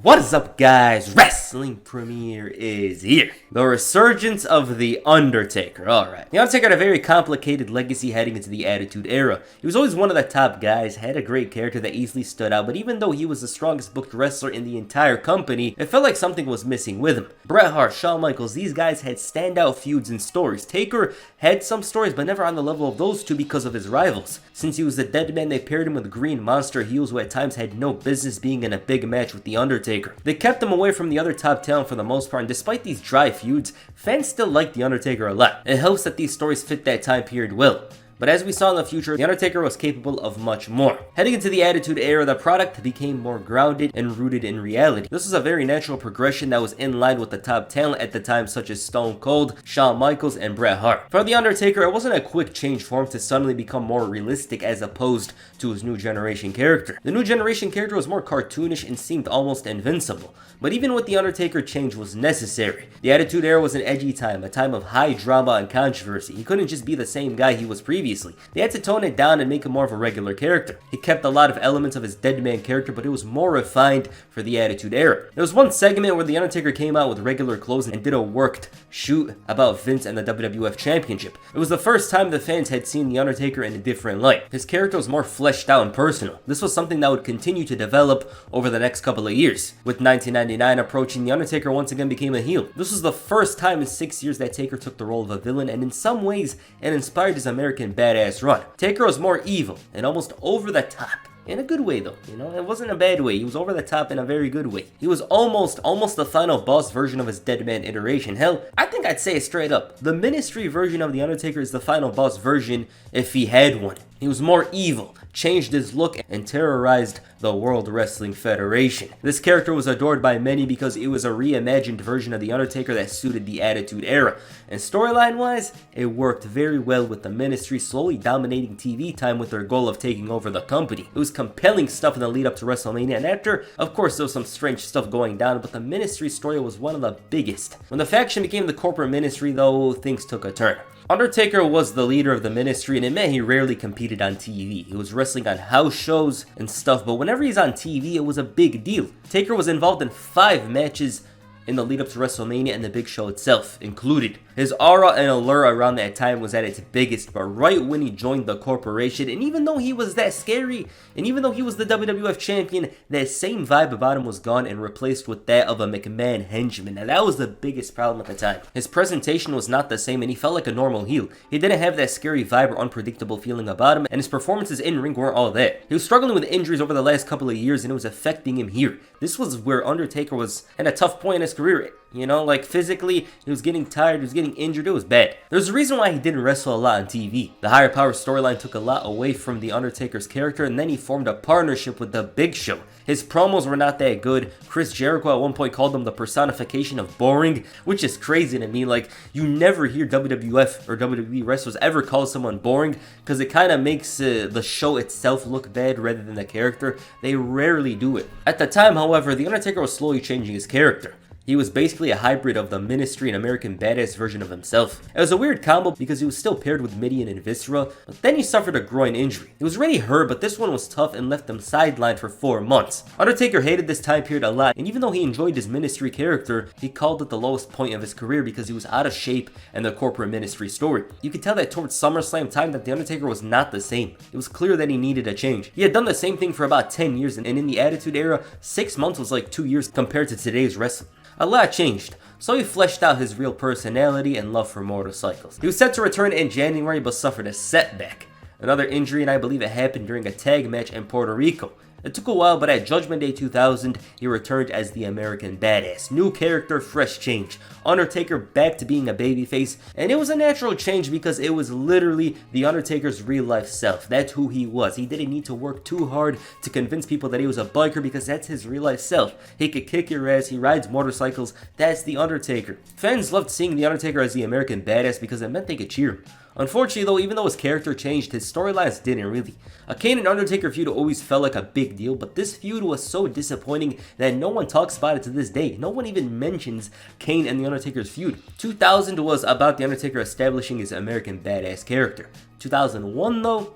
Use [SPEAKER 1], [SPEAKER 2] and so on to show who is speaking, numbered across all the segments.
[SPEAKER 1] What is up, guys? Wrestling Premiere is here. The Resurgence of The Undertaker. Alright. The Undertaker had a very complicated legacy heading into the Attitude Era. He was always one of the top guys, had a great character that easily stood out, but even though he was the strongest booked wrestler in the entire company, it felt like something was missing with him. Bret Hart, Shawn Michaels, these guys had standout feuds and stories. Taker had some stories, but never on the level of those two because of his rivals. Since he was the dead man, they paired him with green monster heels who at times had no business being in a big match with The Undertaker. They kept him away from the other top talent for the most part, and despite these dry feuds, fans still like The Undertaker a lot. It helps that these stories fit that time period well. But as we saw in the future, The Undertaker was capable of much more. Heading into the Attitude Era, the product became more grounded and rooted in reality. This was a very natural progression that was in line with the top talent at the time, such as Stone Cold, Shawn Michaels, and Bret Hart. For The Undertaker, it wasn't a quick change for him to suddenly become more realistic as opposed to his new generation character. The new generation character was more cartoonish and seemed almost invincible. But even with The Undertaker, change was necessary. The Attitude Era was an edgy time, a time of high drama and controversy. He couldn't just be the same guy he was previously. They had to tone it down and make him more of a regular character. He kept a lot of elements of his dead man character, but it was more refined for the Attitude Era. There was one segment where The Undertaker came out with regular clothes and did a worked shoot about Vince and the WWF Championship. It was the first time the fans had seen The Undertaker in a different light. His character was more fleshed out and personal. This was something that would continue to develop over the next couple of years. With 1999 approaching, The Undertaker once again became a heel. This was the first time in 6 years that Taker took the role of a villain, and in some ways, it inspired his American badass run. Taker was more evil and almost over the top. In a good way though, you know, it wasn't a bad way. He was over the top in a very good way. He was almost the final boss version of his dead man iteration. Hell, I think I'd say it straight up. The Ministry version of The Undertaker is the final boss version if he had one. He was more evil, changed his look, and terrorized the World Wrestling Federation. This character was adored by many because it was a reimagined version of The Undertaker that suited the Attitude Era. And storyline-wise, it worked very well with the Ministry slowly dominating TV time with their goal of taking over the company. It was compelling stuff in the lead up to WrestleMania, and after, of course, there was some strange stuff going down, but the Ministry story was one of the biggest. When the faction became the corporate Ministry, though, things took a turn. Undertaker was the leader of the Ministry, and it meant he rarely competed on TV. He was wrestling on house shows and stuff, but whenever he's on TV, it was a big deal. Taker was involved in 5 matches in the lead up to WrestleMania, and the big show itself included. His aura and allure around that time was at its biggest, but right when he joined the corporation, and even though he was that scary, and even though he was the WWF champion, that same vibe about him was gone and replaced with that of a McMahon henchman. Now that was the biggest problem at the time. His presentation was not the same, and he felt like a normal heel. He didn't have that scary vibe or unpredictable feeling about him, and his performances in ring weren't all that. He was struggling with injuries over the last couple of years, and it was affecting him here. This was where Undertaker was at a tough point in his career. You know, like physically, he was getting tired, he was getting injured, it was bad. There's a reason why he didn't wrestle a lot on TV. The higher power storyline took a lot away from The Undertaker's character, and then he formed a partnership with The Big Show. His promos were not that good. Chris Jericho at one point called him the personification of boring, which is crazy to me. Like, you never hear WWF or WWE wrestlers ever call someone boring, because it kind of makes the show itself look bad rather than the character. They rarely do it. At the time, however, The Undertaker was slowly changing his character. He was basically a hybrid of the Ministry and American Badass version of himself. It was a weird combo because he was still paired with Mideon and Viscera, but then he suffered a groin injury. He was already hurt, but this one was tough and left him sidelined for 4 months. Undertaker hated this time period a lot, and even though he enjoyed his Ministry character, he called it the lowest point of his career because he was out of shape and the corporate Ministry story. You could tell that towards SummerSlam time that The Undertaker was not the same. It was clear that he needed a change. He had done the same thing for about 10 years, and in the Attitude Era, 6 months was like 2 years compared to today's wrestling. A lot changed, so he fleshed out his real personality and love for motorcycles. He was set to return in January but suffered a setback. Another injury, and I believe it happened during a tag match in Puerto Rico. It took a while, but at Judgment Day 2000, he returned as the American Badass. New character, fresh change. Undertaker back to being a babyface, and it was a natural change because it was literally The Undertaker's real life self. That's who he was. He didn't need to work too hard to convince people that he was a biker because that's his real life self. He could kick your ass, he rides motorcycles, that's The Undertaker. Fans loved seeing The Undertaker as the American Badass because it meant they could cheer him. Unfortunately though, even though his character changed, his storylines didn't really. A Kane and Undertaker feud always felt like a big deal, but this feud was so disappointing that no one talks about it to this day. No one even mentions Kane and The Undertaker's feud. 2000 was about The Undertaker establishing his American Badass character. 2001 though,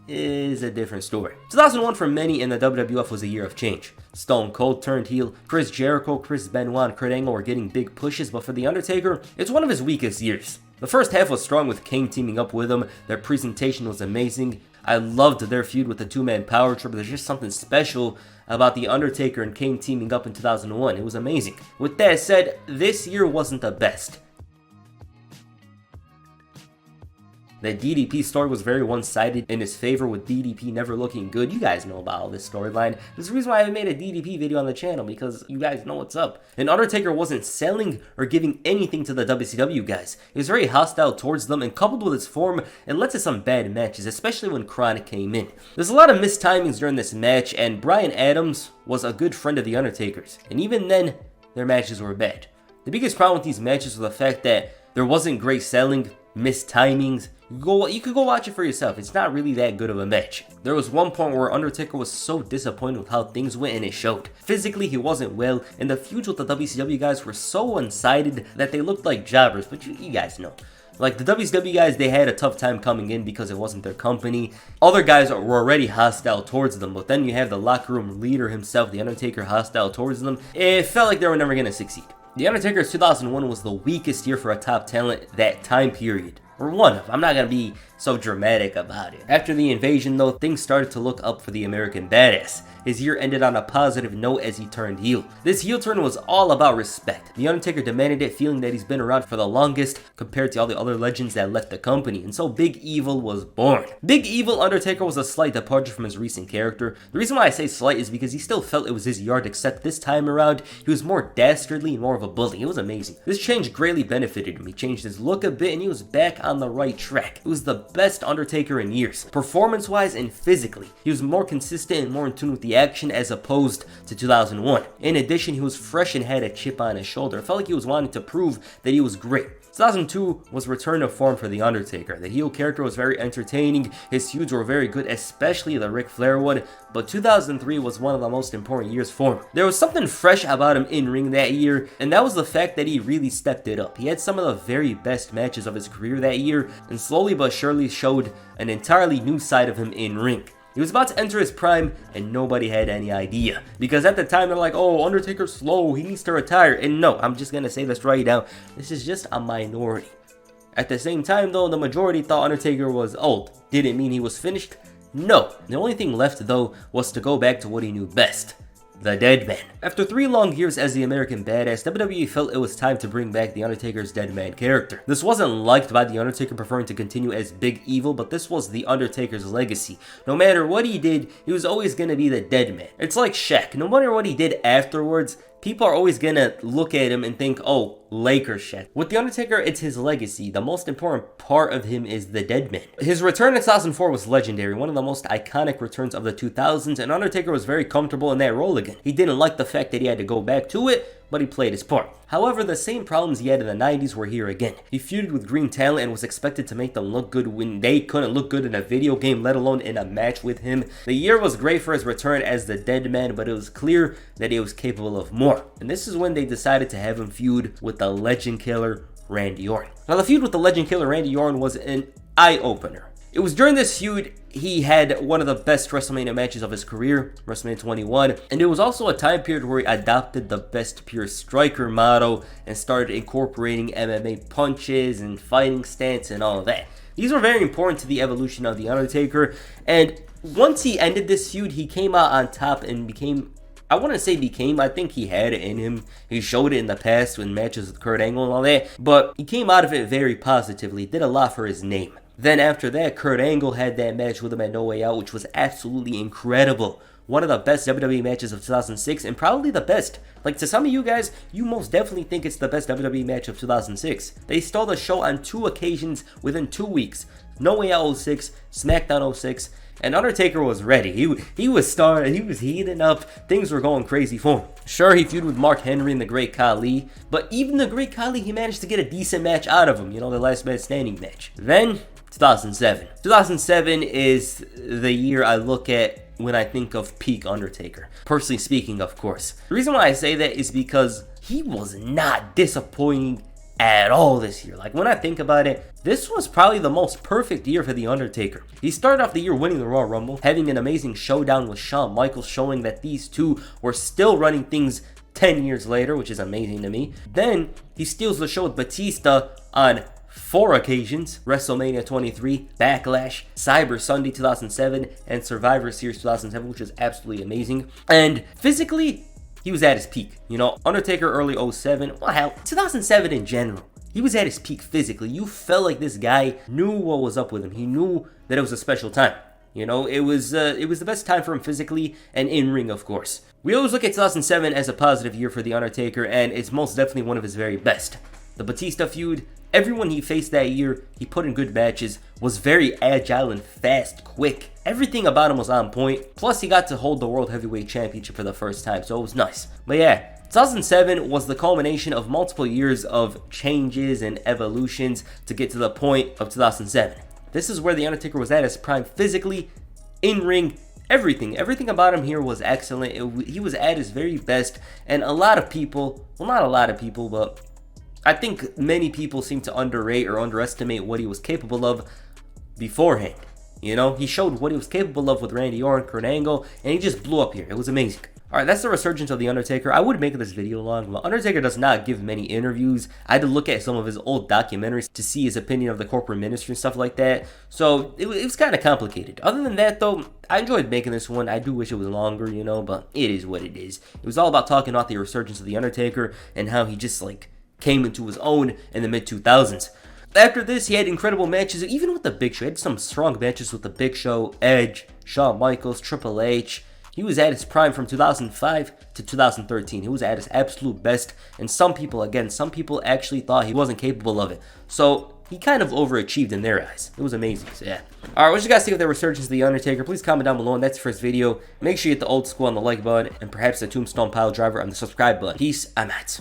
[SPEAKER 1] is a different story. 2001 for many in the WWF was a year of change. Stone Cold turned heel, Chris Jericho, Chris Benoit, and Kurt Angle were getting big pushes, but for The Undertaker, it's one of his weakest years. The first half was strong with Kane teaming up with him, their presentation was amazing. I loved their feud with the two-man power trip. There's just something special about The Undertaker and Kane teaming up in 2001. It was amazing. With that said, this year wasn't the best. The DDP story was very one-sided in his favor, with DDP never looking good. You guys know about all this storyline. There's a reason why I haven't made a DDP video on the channel, because you guys know what's up. And Undertaker wasn't selling or giving anything to the WCW guys. He was very hostile towards them, and coupled with his form, it led to some bad matches, especially when Chronic came in. There's a lot of missed timings during this match, and Bryan Adams was a good friend of the Undertaker's. And even then, their matches were bad. The biggest problem with these matches was the fact that there wasn't great selling, missed timings. You could go watch it for yourself. It's not really that good of a match. There was one point where Undertaker was so disappointed with how things went, and it showed. Physically, he wasn't well, and the feuds with the WCW guys were so one-sided that they looked like jobbers, but you guys know. Like, the WCW guys, they had a tough time coming in because it wasn't their company. Other guys were already hostile towards them, but then you have the locker room leader himself, The Undertaker, hostile towards them. It felt like they were never going to succeed. The Undertaker's 2001 was the weakest year for a top talent that time period. Or one of. I'm not going to be so dramatic about it. After the invasion though, things started to look up for the American Badass. His year ended on a positive note as he turned heel. This heel turn was all about respect. The Undertaker demanded it, feeling that he's been around for the longest compared to all the other legends that left the company, and so Big Evil was born. Big Evil Undertaker was a slight departure from his recent character. The reason why I say slight is because he still felt it was his yard, except this time around, he was more dastardly and more of a bully. It was amazing. This change greatly benefited him. He changed his look a bit and he was back on the right track. It was the best Undertaker in years, performance-wise and physically. He was more consistent and more in tune with the action as opposed to 2001. In addition, he was fresh and had a chip on his shoulder. It felt like he was wanting to prove that he was great. 2002 was return to form for The Undertaker. The heel character was very entertaining, his feuds were very good, especially the Ric Flair one, but 2003 was one of the most important years for him. There was something fresh about him in ring that year, and that was the fact that he really stepped it up. He had some of the very best matches of his career that year, and slowly but surely showed an entirely new side of him in ring. He was about to enter his prime, and nobody had any idea. Because at the time, they're like, oh, Undertaker's slow, he needs to retire. And no, I'm just gonna say this right now, this is just a minority. At the same time, though, the majority thought Undertaker was old. Didn't mean he was finished? No. The only thing left, though, was to go back to what he knew best. The Dead Man. After 3 long years as the American Badass, WWE felt it was time to bring back The Undertaker's Dead Man character. This wasn't liked by The Undertaker preferring to continue as Big Evil, but this was The Undertaker's legacy. No matter what he did, he was always gonna be the Dead Man. It's like Shaq. No matter what he did afterwards, people are always gonna look at him and think, oh, Lakers Shaq. With The Undertaker, it's his legacy. The most important part of him is the Dead Man. His return in 2004 was legendary, one of the most iconic returns of the 2000s, and Undertaker was very comfortable in that role again. He didn't like the fact that he had to go back to it, but he played his part. However, the same problems he had in the 90s were here again. He feuded with green talent and was expected to make them look good when they couldn't look good in a video game, let alone in a match with him. The year was great for his return as the Dead Man, but it was clear that he was capable of more. And this is when they decided to have him feud with the Legend Killer Randy Orton. Now, the feud with the Legend Killer Randy Orton was an eye-opener. It was during this feud he had one of the best WrestleMania matches of his career, WrestleMania 21, and it was also a time period where he adopted the best pure striker motto and started incorporating MMA punches and fighting stance and all of that. These were very important to the evolution of The Undertaker, and once he ended this feud, he came out on top and became, I wouldn't say became, I think he had it in him. He showed it in the past in matches with Kurt Angle and all that, but he came out of it very positively, did a lot for his name. Then after that, Kurt Angle had that match with him at No Way Out, which was absolutely incredible. One of the best WWE matches of 2006, and probably the best. Like, to some of you guys, you most definitely think it's the best WWE match of 2006. They stole the show on 2 occasions within 2 weeks. No Way Out 06, SmackDown 06, and Undertaker was ready. He was starting, he was heating up, things were going crazy for him. Sure, he feuded with Mark Henry and the Great Khali, but even the Great Khali, he managed to get a decent match out of him, you know, the last man standing match. Then, 2007. 2007 is the year I look at when I think of peak Undertaker. Personally speaking, of course. The reason why I say that is because he was not disappointing at all this year. Like, when I think about it, this was probably the most perfect year for The Undertaker. He started off the year winning the Royal Rumble, having an amazing showdown with Shawn Michaels, showing that these two were still running things 10 years later, which is amazing to me. Then he steals the show with Batista on 4 occasions: WrestleMania 23, Backlash, Cyber Sunday 2007, and Survivor Series 2007, which is absolutely amazing. And physically, he was at his peak. You know, Undertaker early 07, well, hell, 2007 in general. He was at his peak physically. You felt like this guy knew what was up with him. He knew that it was a special time. You know, it was the best time for him physically and in-ring, of course. We always look at 2007 as a positive year for The Undertaker, and it's most definitely one of his very best. The Batista feud, everyone he faced that year, he put in good matches, was very agile and fast, quick. Everything about him was on point. Plus, he got to hold the World Heavyweight Championship for the first time, so it was nice. But yeah, 2007 was the culmination of multiple years of changes and evolutions to get to the point of 2007. This is where The Undertaker was at his prime physically, in-ring, everything. Everything about him here was excellent. He was at his very best, and a lot of people, well, not a lot of people, but I think many people seem to underrate or underestimate what he was capable of beforehand. You know, he showed what he was capable of with Randy Orton, Kurt Angle, and he just blew up here. It was amazing. Alright, that's the resurgence of The Undertaker. I would make this video long, but Undertaker does not give many interviews. I had to look at some of his old documentaries to see his opinion of the corporate ministry and stuff like that. So, it was kind of complicated. Other than that, though, I enjoyed making this one. I do wish it was longer, you know, but it is what it is. It was all about talking about the resurgence of The Undertaker and how he just, like, came into his own in the mid-2000s. After this, he had incredible matches, even with the Big Show. He had some strong matches with the Big Show, Edge, Shawn Michaels, Triple H. He was at his prime from 2005 to 2013. He was at his absolute best, and some people actually thought he wasn't capable of it. So, he kind of overachieved in their eyes. It was amazing, so yeah. Alright, what did you guys think of the resurgence of The Undertaker? Please comment down below, and that's the first video. Make sure you hit the old school on the like button, and perhaps the tombstone pile driver on the subscribe button. Peace, I'm out.